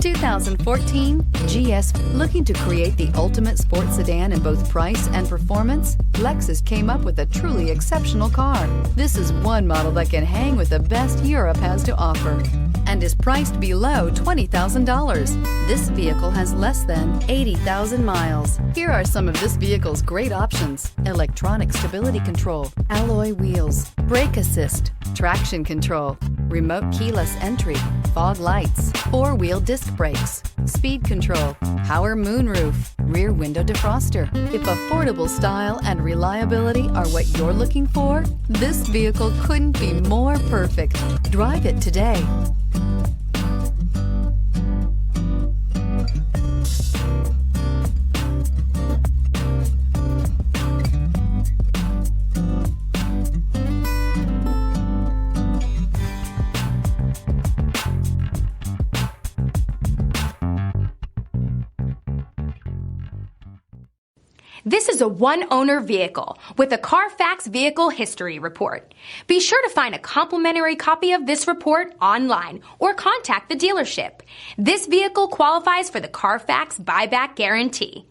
The 2014 GS. Looking to create the ultimate sports sedan in both price and performance? Lexus came up with a truly exceptional car. This is one model that can hang with the best Europe has to offer and is priced below $20,000. This vehicle has less than 80,000 miles. Here are some of this vehicle's great options: electronic stability control, alloy wheels, brake assist, traction control, remote keyless entry, fog lights, four-wheel disc brakes, speed control, power moonroof, rear window defroster. If affordable style and reliability are what you're looking for, this vehicle couldn't be more perfect. Drive it today. This is a one-owner vehicle with a Carfax Vehicle History Report. Be sure to find a complimentary copy of this report online or contact the dealership. This vehicle qualifies for the Carfax Buyback Guarantee.